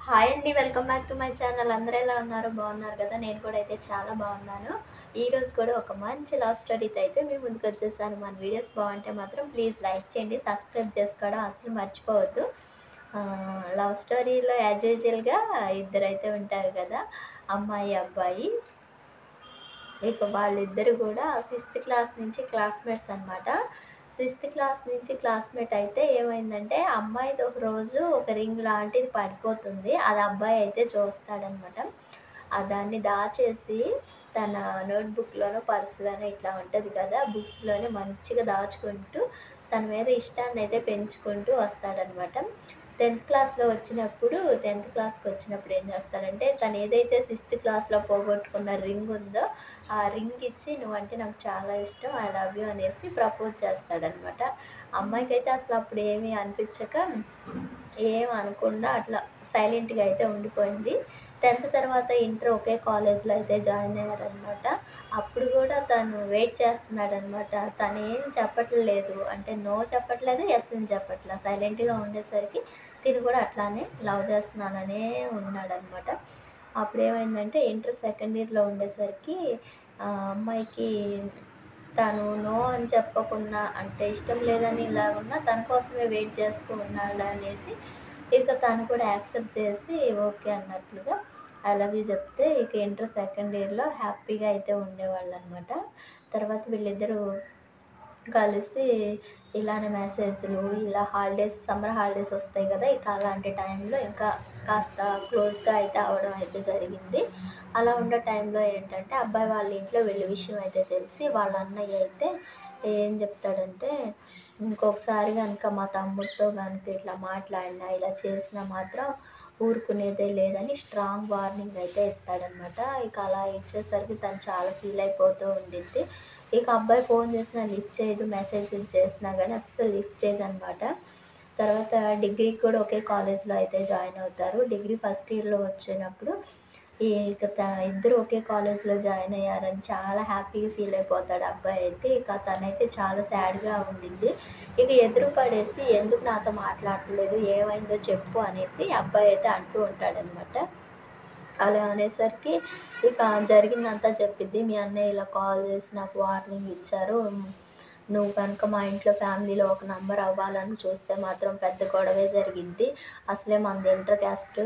Hi అండి. Welcome back to my channel. అందరూ ఎలా ఉన్నారు? బాగున్నారు కదా! నేను కూడా అయితే చాలా బాగున్నాను. ఈరోజు కూడా ఒక మంచి లవ్ స్టోరీతో అయితే మీ ముందుకొచ్చేసాను. మన వీడియోస్ బాగుంటే మాత్రం ప్లీజ్ లైక్ చేయండి. సబ్స్క్రైబ్ చేసుకోవడం అస్సలు మర్చిపోవద్దు. లవ్ స్టోరీలో యాజ్ యూజువల్‌గా ఇద్దరైతే ఉంటారు కదా! అమ్మాయి, అబ్బాయి. ఇక వాళ్ళిద్దరు గూడా సిక్స్త్ క్లాస్ నుంచి క్లాస్‌మేట్స్ అనమాట. సిక్స్త్ క్లాస్ నుంచి క్లాస్‌మేట్ అయితే ఏమైందంటే, అమ్మాయిది ఒకరోజు ఒక రింగ్ లాంటిది పడిపోతుంది. అది అబ్బాయి అయితే చూస్తాడనమాట. దాన్ని దాచేసి తన నోట్‌బుక్‌లోనో, పర్స్‌లోనో ఇట్లా ఉంటది కదా! బుక్స్‌లోని మంచిగా దాచుకుంటూ, తన మీద ఇష్టాన్నయితే పెంచుకుంటూ వస్తాడనమాట. 10థ్ క్లాస్‌కొచ్చినప్పుడు ఏం చేస్తాడంటే, తను ఏదైతే సిక్స్త్ క్లాస్‌లో పోగొట్టుకున్న రింగ్ ఉందో ఆ రింగ్ ఇచ్చి "నువ్వంటే నాకు చాలా ఇష్టం. ఐ లవ్ యూ" అనేసి ప్రపోజ్ చేస్తాడనమాట. అమ్మాయికైతే అసలప్పుడు ఏమీ అనిపించక, ఏం అనకుండా అట్లా సైలెంట్‌గా అయితే ఉండిపోయింది. 10థ్ తర్వాత ఇంటర్ ఒకే కాలేజ్‌లో అయితే జాయిన్ అయ్యారనమాట. అప్పుడు గూడా తను వెయిట్ చేస్తున్నాడనమాట. తనేం చెప్పట్లేదు. అంటే నో చెప్పట్లేదు, యెస్ అని చెప్పట్లా. సైలెంట్‌గా ఉండేసరికి తిను కూడా అట్లానే లవ్ చేస్తున్నాననే ఉన్నాడనమాట. అప్పుడేమైందంటే ఇంటర్ సెకండ్ ఇయర్‌లో ఉండేసరికి అమ్మాయికి తను నో అని చెప్పకుండా అంటే ఇష్టం లేదని ఇలాగున్నా తన కోసమే వెయిట్ చేస్తూ ఉన్నాడనేసి ఇక తను కూడా యాక్సెప్ట్ చేసి ఓకే అన్నట్లుగా ఐ లవ్ యూ చెప్తే ఇక ఇంటర్ సెకండ్ ఇయర్‌లో హ్యాపీగా అయితే ఉండేవాళ్ళనమాట. తర్వాత వీళ్ళిద్దరూ కలిసి ఇలానే మెసేజ్‌లు, ఇలా హాలిడేస్ సమ్మర్ హాలిడేస్ ఒస్తాయి గదా! ఇక అలాంటి టైంలో ఇంకా కాస్త క్లోజ్‌గా అయితే అవ్వడం అయితే జరిగింది. అలా ఉండే టైంలో ఏంటంటే, అబ్బాయి వాళ్ళ ఇంట్లో వీళ్ళ విషయం అయితే తెలిసి వాళ్ళ అన్నయ్య అయితే ఏం జెప్తాడంటే, ఇంకొకసారి గనుక మా తమ్ముడితో గనుక ఇట్లా మాట్లాడినా, ఇలా చేసినా మాత్రం ఊరుకునేదే లేదని స్ట్రాంగ్ వార్నింగ్ అయితే ఇస్తాడనమాట. ఇక అలా ఇచ్చేసరికి తను చాలా ఫీల్ అయిపోతూ ఉండిద్ది. ఇక అబ్బాయి ఫోన్ చేసినా లిఫ్ట్ చేయదు. మెసేజ్‌లు చేసినా గానీ అస్సలు లిఫ్ట్ చేయదనమాట. తర్వాత డిగ్రీకి కూడా ఒకే కాలేజ్‌లో అయితే జాయిన్ అవుతారు. డిగ్రీ ఫస్ట్ ఇయర్‌లో వచ్చినప్పుడు ఇక ఇద్దరు ఒకే కాలేజ్‌లో జాయిన్ అయ్యారని చాలా హ్యాపీగా ఫీల్ అయిపోతాడు అబ్బాయి అయితే. ఇక తనైతే చాలా సాడ్‌గా ఉండిద్ది. ఇక ఎదురు పడేసి "ఎందుకు నాతో మాట్లాడట్లేదు? ఏమైందో చెప్పు" అనేసి అబ్బాయి అయితే అంటూ ఉంటాడనమాట. అలా అనేసరికి ఇక జరిగిందంతా చెప్పిద్ది. మీ అన్నయ్య ఇలా కాల్ చేసి నాకు వార్నింగ్ ఇచ్చారు. నువ్వు గనుక మా ఇంట్లో ఫ్యామిలీలో ఒక నంబర్ అవ్వాలని చూస్తే మాత్రం పెద్ద గొడవే జరిగిద్ది. అసలే మనది ఇంటర్ క్యాస్ట్,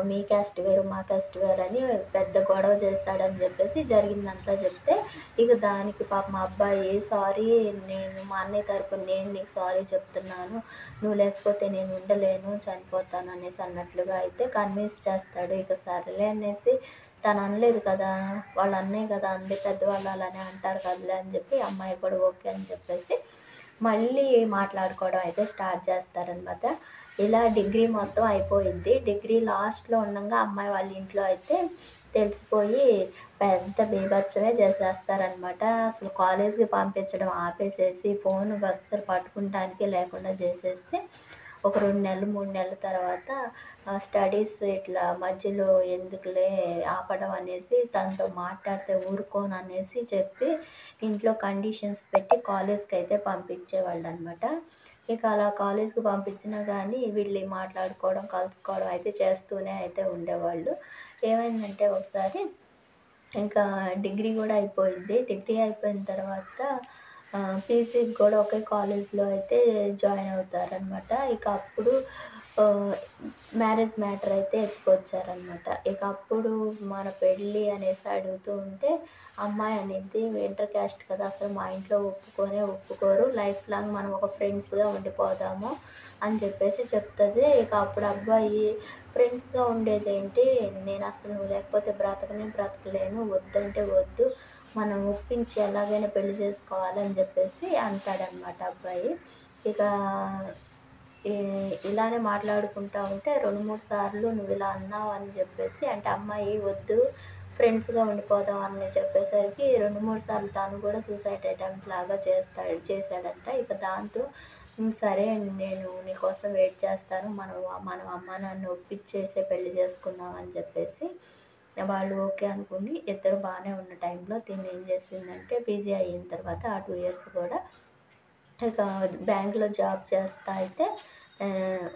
మీ క్యాస్ట్ వేరు, మా క్యాస్ట్ వేరని పెద్ద గొడవ చేశాడని చెప్పేసి జరిగిందంతా చెప్తే, ఇక దానికి పాపం మా అబ్బాయి సారీ నేను మా అన్నయ్య తరపున నేను నీకు సారీ చెప్తున్నాను. నువ్వు లేకపోతే నేను ఉండలేను, చనిపోతాను అనేసి అన్నట్లుగా అయితే కన్విన్స్ చేస్తాడు. ఇక సర్లే అనేసి తను అనలేదు కదా! వాళ్ళ అన్నయ్య కదా అంది. పెద్దవాళ్ళు అలానే అంటారు కదలే అని చెప్పి అమ్మాయి కూడా ఓకే అని చెప్పేసి మళ్ళీ మాట్లాడుకోవడం అయితే స్టార్ట్ చేస్తారనమాట. ఇలా డిగ్రీ మొత్తం అయిపోయిద్ది. డిగ్రీ లాస్ట్‌లో ఉండంగా అమ్మాయి వాళ్ళ ఇంట్లో అయితే తెలిసిపోయి పెద్ద బీభత్సమే చేసేస్తారనమాట. అసలు కాలేజ్‌కి పంపించడం ఆపేసేసి ఫోను అస్సలు పట్టుకుంటానికే లేకుండా చేసేస్తే ఒక 2 నెలలు, 3 నెలల తర్వాత స్టడీస్ ఇట్లా మధ్యలో ఎందుకులే ఆపడం అనేసి తనతో మాట్లాడితే ఊరుకోననేసి చెప్పి ఇంట్లో కండిషన్స్ పెట్టి కాలేజ్‌కైతే పంపించేవాళ్ళనమాట. ఇక అలా కాలేజ్‌కి పంపించినా గానీ వీళ్ళు మాట్లాడుకోవడం, కలుసుకోవడం అయితే చేస్తూనే అయితే ఉండేవాళ్ళు. ఏమైందంటే ఒకసారి ఇంకా డిగ్రీ గూడా అయిపోయింది. డిగ్రీ అయిపోయిన తర్వాత పీజీకి గూడా ఒకే కాలేజ్‌లో అయితే జాయిన్ అవుతారనమాట. ఇక అప్పుడు ఆహ్, మ్యారేజ్ మ్యాటర్ అయితే ఎత్తుకొచ్చారనమాట. ఇక అప్పుడు మన పెళ్ళి అనేసి అడుగుతూ ఉంటే, అమ్మాయి అనిద్ది ఇంటర్ క్యాస్ట్ కదా! అసలు మా ఇంట్లో ఒప్పుకోనే ఒప్పుకోరు. లైఫ్ లాంగ్ మనం ఒక ఫ్రెండ్స్‌గా ఉండిపోదాము అని చెప్పేసి చెప్తది. ఇక అప్పుడు అబ్బాయి ఫ్రెండ్స్‌గా ఉండేదేంటి? నేనసలు నువ్వు లేకపోతే బ్రతకనే బ్రతకలేను. వద్దంటే వద్దు. మనం ఒప్పించి ఎలాగైనా పెళ్లి చేసుకోవాలని జెప్పేసి అంటాడనమాట అబ్బాయి. ఇక ఈ ఇలానే మాట్లాడుకుంటా ఉంటే 2, 3 సార్లు నువ్విలా అన్నావు అని జెప్పేసి అంటే అమ్మాయి వద్దు ఫ్రెండ్స్‌గా ఉండిపోదాం అని చెప్పేసరికి 2, 3 సార్లు తను గూడా సూసైడ్ అటెంప్ట్ లాగా చేశాడంట. ఇక దాంతో సరే నేను నీకోసం వెయిట్ చేస్తాను. మనం అమ్మా, నాన్నని ఒప్పించేసే పెళ్లి చేసుకుందాం అని చెప్పేసి వాళ్ళు ఓకే అనుకుని ఇద్దరు బానే ఉన్న టైంలో తినేం చేసిందంటే పీజీ అయిన తర్వాత ఆ 2 ఇయర్స్ కూడా ఇక బ్యాంక్‌లో జాబ్ చేస్తా అయితే ఆహ్,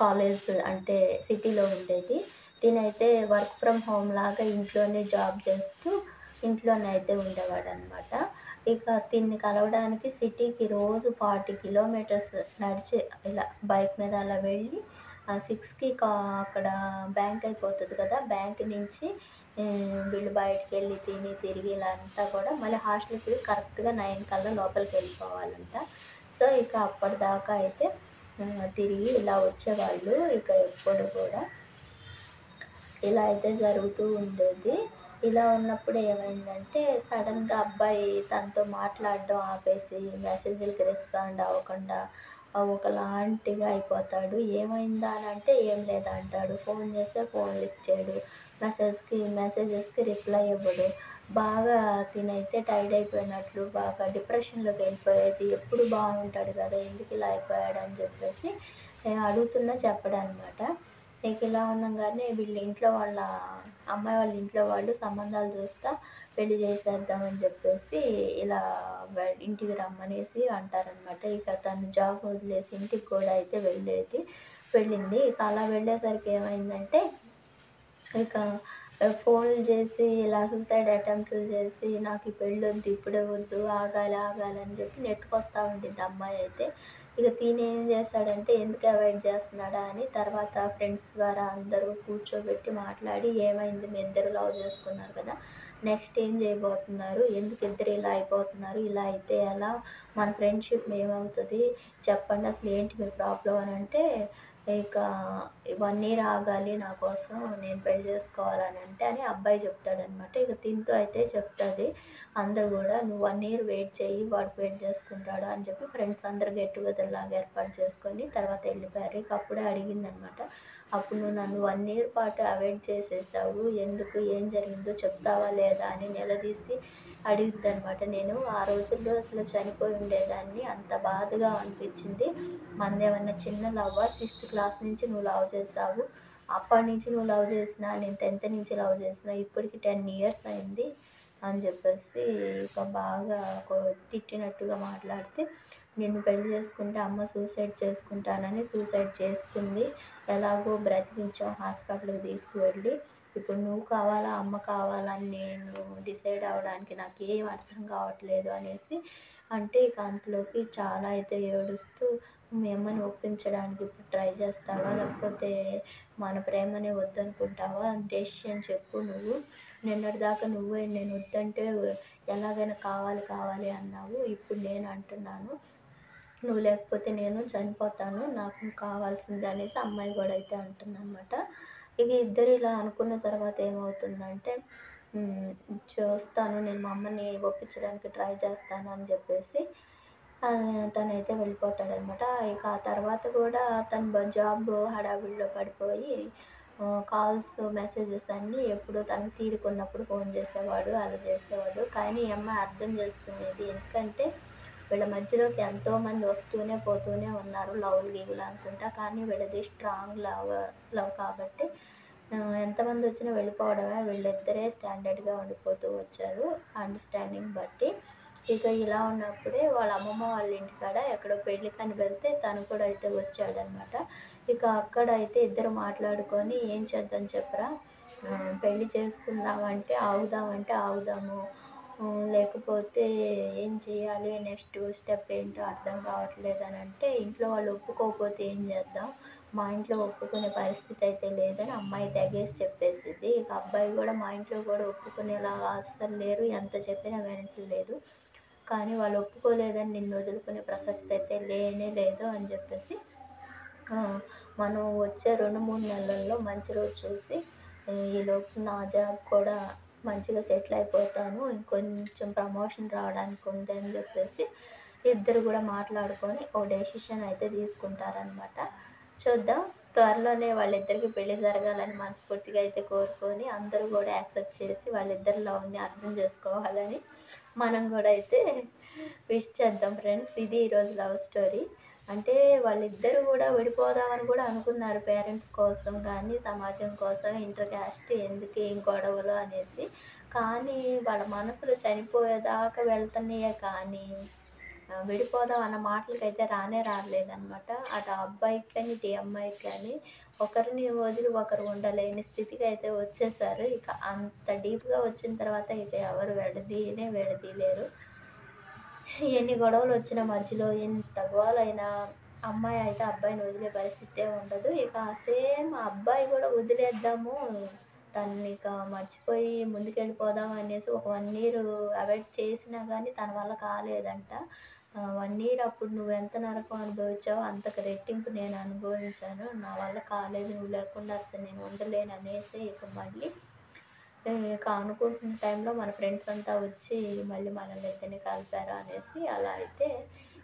కాలేజ్ అంటే సిటీలో ఉండేది. తినైతే వర్క్ ఫ్రమ్ హోమ్ లాగా ఇంట్లోనే జాబ్ చేస్తూ, ఇంట్లోనే అయితే ఉండేవాడనమాట. ఇక తిన్ని కలవడానికి సిటీకి రోజు 40 కిలోమీటర్స్ నడిచి ఇలా బైక్ మీద అలా వెళ్ళి 6కి అక్కడ బ్యాంక్ అయిపోతది కదా! బ్యాంక్ నుంచి వీళ్ళు బయటికెళ్ళి తిని, తిరిగి ఇలా అంతా కూడా మళ్ళీ హాస్టల్‌కి కరెక్ట్‌గా 9 కల్లా లోపలికెళ్ళిపోవాలంట. సో, ఇక అప్పటిదాకా అయితే తిరిగి ఇలా వచ్చేవాళ్ళు. ఇక ఎప్పుడు కూడా ఇలా అయితే జరుగుతూ ఉండేది. ఇలా ఉన్నప్పుడు ఏమైందంటే, సడెన్‌గా అబ్బాయి తనతో మాట్లాడడం ఆపేసి, మెసేజ్‌లకి రెస్పాండ్ అవ్వకుండా ఒకలాంటిగా అయిపోతాడు. ఏమైందా అనంటే, "ఏం లేదు" అంటాడు. ఫోన్ చేస్తే ఫోన్ లిఫ్ట్ చేయడు. మెసేజెస్‌కి రిప్లై ఇవ్వడు. బాగా తినైతే టైర్డ్ అయిపోయినట్లు, బాగా డిప్రెషన్‌లోకి వెళ్ళిపోయేది. ఎప్పుడు బాగుంటాడు కదా! ఎందుకిలా అయిపోయాడని చెప్పేసి అడుగుతున్నా చెప్పడనమాట. నీకిలా అనంగానే వీళ్ళ ఇంట్లో వాళ్ళ అమ్మాయి వాళ్ళ ఇంట్లో వాళ్ళు సంబంధాలు చూస్తా పెళ్లి చేసేద్దామని జెప్పేసి ఇలా ఇంటికి రమ్మనేసి అంటారనమాట. ఇక తను జాబ్ వదిలేసి ఇంటికి కూడా అయితే వెళ్ళింది. ఇక అలా వెళ్ళేసరికి ఏమైందంటే ఇక ఫోన్‌లు చేసి ఇలా సూసైడ్ అటెంప్ట్‌లు చేసి నాకు ఈ పెళ్ళొద్దు, ఇప్పుడే వద్దు, ఆగాలి, ఆగాలి అని చెప్పి నెట్టుకొస్తా ఉండిద్ది అమ్మాయయితే. ఇక తినేం చేశాడంటే ఎందుకు అవాయిడ్ చేస్తున్నాడా అని తర్వాత ఫ్రెండ్స్ ద్వారా అందరూ కూర్చోబెట్టి మాట్లాడి ఏమైంది మీ ఇద్దరు లవ్ చేసుకున్నారు కదా! నెక్స్ట్ ఏం చేయబోతున్నారు? ఎందుకు ఇద్దరు ఇలా అయిపోతున్నారు? ఇలా అయితే ఎలా? మన ఫ్రెండ్‌షిప్ ఏమవుతది? చెప్పండి అసలు ఏంటి మీ ప్రాబ్లమ్ అనంటే ఇక 1 ఇయర్ ఆగాలి నా కోసం నేను పెళ్లి చేసుకోవాలనంటే అని అబ్బాయి చెప్తాడనమాట. ఇక తినతో అయితే చెప్తది. అందరూ గూడా "నువ్వు 1 ఇయర్ వెయిట్ చెయ్యి వాడు పెళ్లి చేసుకుంటాడు" అని చెప్పి ఫ్రెండ్స్ అందరూ గెట్ టుగెదర్ లాగా ఏర్పాటు చేసుకొని తర్వాత ఎళ్ళిపోయారు. ఇక అప్పుడే అడిగిందనమాట. "అప్పుడు నువ్వు నన్ను 1 ఇయర్ పాటు అవాయిడ్ చేసేసావు. ఎందుకు? ఏం జరిగిందో చెప్తావా లేదా?" అని నిలదీసి అడిగిద్దనమాట. నేను ఆ రోజుల్లో అసలు చనిపోయి ఉండేదాన్ని. అంత బాధగా అనిపిచ్చింది. మనదేమన్నా చిన్న లవ్వా? సిక్స్త్ క్లాస్ నుంచి నువ్వు లవ్ చేసావు. అప్పటినుంచి నువ్వు లవ్ చేసినా, నేను 10థ్ నుంచి లవ్ చేసినా, ఇప్పటికి 10 ఇయర్స్ అయింది అని చెప్పేసి ఇక బాగా కొ తిట్టినట్టుగా మాట్లాడితే, నిన్ను పెళ్లి చేసుకుంటే అమ్మ సూసైడ్ చేసుకుంటానని సూసైడ్ చేసుకుంది. ఎలాగో బ్రతికించావు హాస్పిటల్‌కి తీసుకువెళ్ళి. ఇప్పుడు నువ్వు కావాలా, అమ్మ కావాలా అని నేను డిసైడ్ అవ్వడానికి నాకేం అర్థం కావట్లేదు అనేసి అంటే ఇక అంతలోకి చాలా అయితే ఏడుస్తూ మీ అమ్మని ఒప్పించడానికి ఇప్పుడు ట్రై చేస్తావా? లేకపోతే మన ప్రేమనే వద్దనుకుంటావా? డెసిషన్ చెప్పు నువ్వు. నిన్నటిదాకా నువ్వే నేను వద్దంటే ఎలాగైనా కావాలి, కావాలి అన్నావు. ఇప్పుడు నేను అంటున్నాను. నువ్వు లేకపోతే నేను చనిపోతాను. నాకు నువ్వు కావాల్సిందే అనేసి అమ్మాయి గూడా అయితే అంటుందనమాట. ఇక ఇద్దరు ఇలా అనుకున్న తర్వాత ఏమవుతుందంటే హ్మ్. చూస్తాను నేను మా అమ్మని ఒప్పించడానికి ట్రై చేస్తాను అని జెప్పేసి తనైతే వెళ్ళిపోతాడనమాట. ఇక ఆ తర్వాత గూడా తను జాబ్ హడావిడిలో పడిపోయి కాల్స్, మెసేజెస్ అన్నీ ఎప్పుడో తనకి తీరికున్నప్పుడు ఫోన్ చేసేవాడు. అలా చేసేవాడు. కానీ ఈ అమ్మాయి అర్థం చేసుకునేది. ఎందుకంటే వీళ్ళ మధ్యలోకి ఎంతోమంది వస్తూనే, పోతూనే ఉన్నారు. లవ్‌లు, గివ్వులు అనుకుంటా. కానీ వీళ్ళది స్ట్రాంగ్ లవ్ కాబట్టి ఎంతమందొచ్చినా వెళ్ళిపోవడమే. వీళ్ళిద్దరే స్టాండర్డ్‌గా ఉండిపోతూ వచ్చారు. అండర్‌స్టాండింగ్ బట్టి. ఇక ఇలా ఉన్నప్పుడే వాళ్ళ అమ్మమ్మ వాళ్ళ ఇంటికాడ ఎక్కడో పెళ్ళికని వెళ్తే తను కూడా అయితే వచ్చాడనమాట. ఇక అక్కడైతే ఇద్దరు మాట్లాడుకొని ఏం చేద్దాం చెప్పరా? పెళ్లి చేసుకుందామంటే ఆగుదామంటే ఆగుదాము. లేకపోతే ఏం చేయాలి? నెక్స్ట్ స్టెప్ ఏంటో అర్థం కావట్లేదనంటే, ఇంట్లో వాళ్ళు ఒప్పుకోకపోతే ఏం చేద్దాం? మా ఇంట్లో ఒప్పుకునే పరిస్థితి అయితే లేదని అమ్మాయి తెగేసి చెప్పేసిద్ది. ఇక అబ్బాయి గూడా మా ఇంట్లో గూడా ఒప్పుకునేలాగా అస్సలు లేరు. ఎంత చెప్పినా వినట్లేదు. కానీ వాళ్ళు ఒప్పుకోలేదని నిన్ను వదులుకునే ప్రసక్తి అయితే లేనే లేదు అని జెప్పేసి మనం వచ్చే 2, 3 నెలల్లో మంచి రోజు చూసి ఈలోపు నా జాబ్ కూడా మంచిగా సెటిల్ అయిపోతాను. ఇంకొంచెం ప్రమోషన్ రావడానికి ఉంది అని జెప్పేసి ఇద్దరు గూడా మాట్లాడుకొని ఓ డెసిషన్ అయితే తీసుకుంటారనమాట. చూద్దాం. త్వరలోనే వాళ్ళిద్దరికీ పెళ్లి జరగాలని మనస్ఫూర్తిగా అయితే కోరుకొని, అందరూ గూడా యాక్సెప్ట్ చేసి వాళ్ళిద్దరి లవ్‌ని అర్థం జేసుకోవాలని మనం గూడా అయితే విష్ చేద్దాం ఫ్రెండ్స్. ఇది ఈరోజు లవ్ స్టోరీ. అంటే వాళ్ళిద్దరూ గూడా విడిపోదామని గూడా అనుకున్నారు పేరెంట్స్ కోసం గానీ, సమాజం కోసం ఇంటర్ క్యాస్ట్ ఎందుకు ఏం గొడవలు అనేసి. కానీ వాళ్ళ మనసులు చనిపోయేదాకా వెళ్తున్నాయే కానీ విడిపోదాం అన్న మాటలకైతే రానే రాలేదనమాట. అటు ఆ అబ్బాయికి కానీ, ఇటు ఈ అమ్మాయికి కానీ ఒకరిని వదిలి ఒకరు ఉండలేని స్థితికి అయితే వచ్చేసారు. ఇక అంత డీప్‌గా వచ్చిన తర్వాత ఇక ఎవరు విడదీయలేరు. ఎన్ని గొడవలొచ్చినా మధ్యలో ఎంత గోలైనా అమ్మాయి అయితే అబ్బాయిని వదిలే పరిస్థితే ఉండదు. ఇక సేమ్ ఆ అబ్బాయి గూడా వదిలేద్దాము, తననిక మర్చిపోయి ముందుకెళ్ళిపోదాం అనేసి ఒక 1 ఇయర్ అవాయిడ్ చేసినా గానీ తన వల్ల కాలేదంట. 1 ఇయర్ అప్పుడు నువ్వెంత నరకం అనుభవించావో అంతకు రెట్టింపు నేను అనుభవించాను. నా వల్ల కాలేదు. నువ్వు లేకుండా అస్సలు నేను ఉండలేననేసి ఇక మళ్ళీ ఇక అనుకుంటున్న టైంలో మన ఫ్రెండ్స్ అంతా వచ్చి మళ్ళీ మనల్నిద్దరిని కలిపారు అనేసి అలా అయితే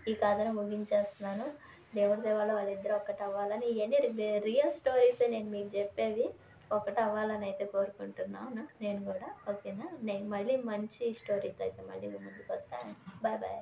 ఈ కథను ముగించేస్తున్నాను. దేవుడి దయ వల్ల వాళ్ళిద్దరూ ఒక్కటవ్వాలని ఇయన్నీ రియల్ స్టోరీసే నేను మీకు జెప్పేవి. ఒకటవ్వాలనైతే కోరుకుంటున్నాను నేను గూడా. ఓకేనా? నేను మళ్ళీ మంచి స్టోరీతో అయితే మళ్ళీ మీ ముందుకొస్తా. Bye bye.